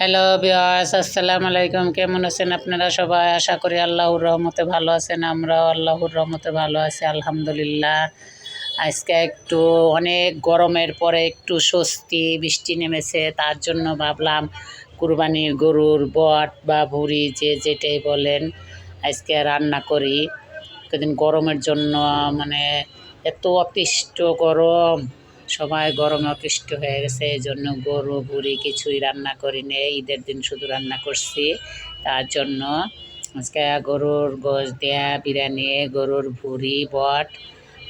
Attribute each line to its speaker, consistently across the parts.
Speaker 1: Hello viewers, আসসালামু আলাইকুম। কেমন আছেন আপনারা সবাই? আশা করি আল্লাহর রহমতে ভালো আছেন। আমরাও আল্লাহর রহমতে ভালো আছি আলহামদুলিল্লাহ। আজকে একটু অনেক গরমের পরে একটু স্বস্তি, বৃষ্টি নেমেছে, তার জন্য ভাবলাম কুরবানির গরুর বট বা ভুঁড়ি যে যেটাই বলেন আজকে রান্না করি। কদিন গরমের জন্য মানে এত অতিষ্ঠ গরম, সবাই গরমে অতিষ্ঠ হয়ে গেছে। এই জন্য গরু ভুঁড়ি কিছুই রান্না করি নে, ঈদের দিন শুধু রান্না করছি। তার জন্য আজকে গরুর গোশত দেয়া বিরিয়ানি, গরুর ভুঁড়ি বট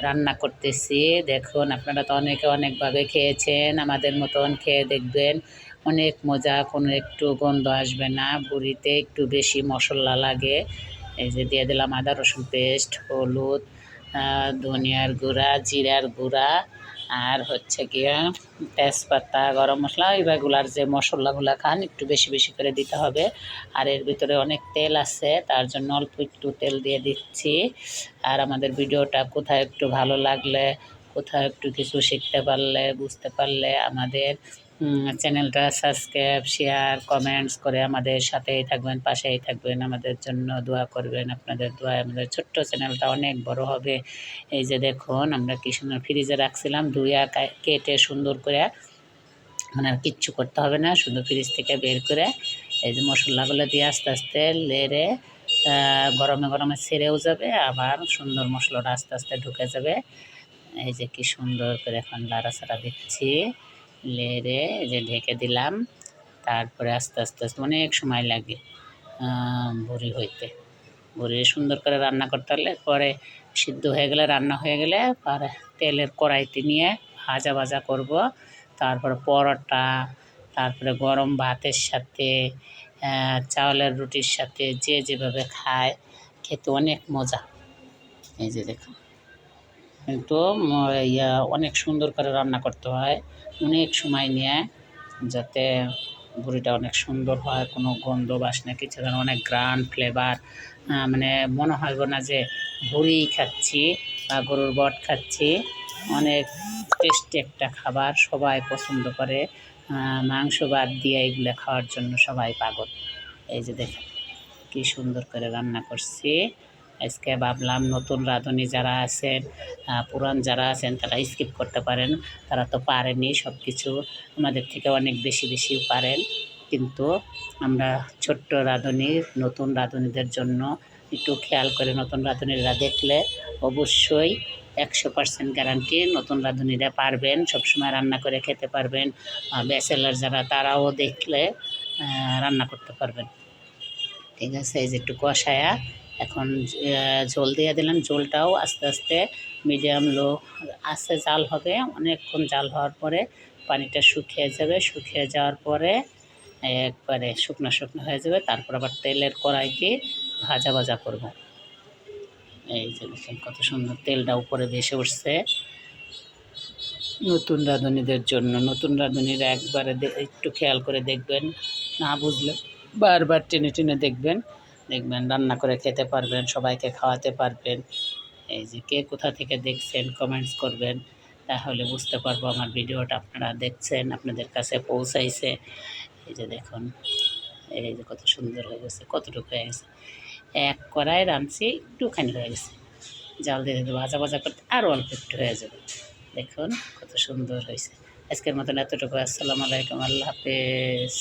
Speaker 1: রান্না করতেছি। দেখুন, আপনারা তো অনেকে অনেকভাবে খেয়েছেন, আমাদের মতন খেয়ে দেখবেন, অনেক মজা, কোনো একটু গন্ধ আসবে না। ভুঁড়িতে একটু বেশি মশলা লাগে। এই যে দিয়ে দিলাম আদা রসুন পেস্ট, হলুদ, ধনিয়ার গুঁড়া, জিরার গুঁড়া, আর হচ্ছে গিয়ে তেজপাতা, গরম মশলা, এই রেগুলার যে মশলাগুলো খান একটু বেশি বেশি করে দিতে হবে। আর এর ভিতরে অনেক তেল আছে, তার জন্য অল্প একটু তেল দিয়ে দিচ্ছি। আর আমাদের ভিডিওটা কোথায় একটু ভালো লাগলে, কোথাও একটু কিছু শিখতে পারলে, বুঝতে পারলে আমাদের চ্যানেলটা সাবস্ক্রাইব, শেয়ার, কমেন্টস করে আমাদের সাথেই থাকবেন, পাশেই থাকবেন, আমাদের জন্য দোয়া করবেন। আপনাদের দোয়ায় আমাদের ছোট্ট চ্যানেলটা অনেক বড় হবে। এই যে দেখুন, আমরা কি সুন্দর ফ্রিজে রাখছিলাম, ধুইয়া কেটে সুন্দর করে, মানে আর কিচ্ছু করতে হবে না, শুধু ফ্রিজ থেকে বের করে এই যে মশলাগুলো দিয়ে আস্তে আস্তে লেড়ে গরমে গরমে ছেড়েও যাবে, আবার সুন্দর মশলাটা আস্তে আস্তে ঢুকে যাবে। এই যে কি সুন্দর করে এখন লাড়াচাড়া দিচ্ছি, লেড়ে এই যে ঢেকে দিলাম। তারপরে আস্তে আস্তে আস্তে অনেক সময় লাগে ভুঁড়ি হইতে। ভুঁড়ি সুন্দর করে রান্না করতে পারলে পরে সিদ্ধ হয়ে গেলে, রান্না হয়ে গেলে পরে তেলের কড়াইতে নিয়ে ভাজা ভাজা করব। তারপরে পরোটা, তারপরে গরম ভাতের সাথে, চাউলের রুটির সাথে যে যেভাবে খায়, খেতে অনেক মজা। এই যে দেখুন, কিন্তু অনেক সুন্দর করে রান্না করতে হয়, অনেক সময় নিয়ে, যাতে ভুঁড়িটা অনেক সুন্দর হয়, কোনো গন্ধ বাসনা কিছু না, অনেক গ্রান ফ্লেভার, মানে মনে হইব না যে ভুঁড়ি খাচ্ছি বা গরুর বট খাচ্ছি। অনেক টেস্টি একটা খাবার, সবাই পছন্দ করে। মাংস বাদ দিয়ে এগুলো খাওয়ার জন্য সবাই পাগল। এই যে দেখেন কি সুন্দর করে রান্না করছি। আজকে ভাবলাম নতুন রাঁধুনি যারা আছেন, পুরান যারা আছেন, তারা স্কিপ করতে পারেন, তারা তো পারেনি সব কিছু, আমাদের থেকে অনেক বেশি বেশি পারেন। কিন্তু আমরা ছোট্ট রাঁধুনি, নতুন রাঁধুনিদের জন্য একটু খেয়াল করে, নতুন রাঁধুনিরা দেখলে অবশ্যই 100% গ্যারান্টি নতুন রাঁধুনিরা পারবেন, সবসময় রান্না করে খেতে পারবেন। ব্যাচেলার যারা, তারাও দেখলে রান্না করতে পারবেন। ঠিক আছে, এই যে একটু কষায়া এখন ঝোল দিয়ে দিলাম। ঝোলটাও আস্তে আস্তে মিডিয়াম লো আস্তে জাল হবে, অনেকক্ষণ জাল হওয়ার পরে পানিটা শুকিয়ে যাবে, শুকিয়ে যাওয়ার পরে একবারে শুকনো শুকনো হয়ে যাবে। তারপর আবার তেলের কড়াইতে ভাজা ভাজা করব। এই যে দেখেন কত সুন্দর তেলটা উপরে ভেসে উঠছে। নতুন রাঁধুনিদের জন্য, নতুন রাঁধুনিরা একবারে একটু খেয়াল করে দেখবেন, না বুঝলে বারবার টেনে টেনে দেখবেন, দেখবেন রান্না করে খেতে পারবেন, সবাইকে খাওয়াতে পারবেন। এই যে কে কোথা থেকে দেখছেন কমেন্টস করবেন, তাহলে বুঝতে পারবো আমার ভিডিওটা আপনারা দেখছেন, আপনাদের কাছে পৌঁছাইছে। এই যে দেখুন, এই যে কত সুন্দর হয়ে গেছে, কতটুকু হয়ে গেছে, এক কড়াই রাঁধছি, একটুখানি হয়ে গেছে। জাল দিয়ে দিতে ভাজা ভাজা করতে আরও অল্প একটু হয়ে যাবে। দেখুন কত সুন্দর হয়েছে। আজকের মতন এতটুকু। আসসালামু আলাইকুম, আল্লাহ হাফেজ।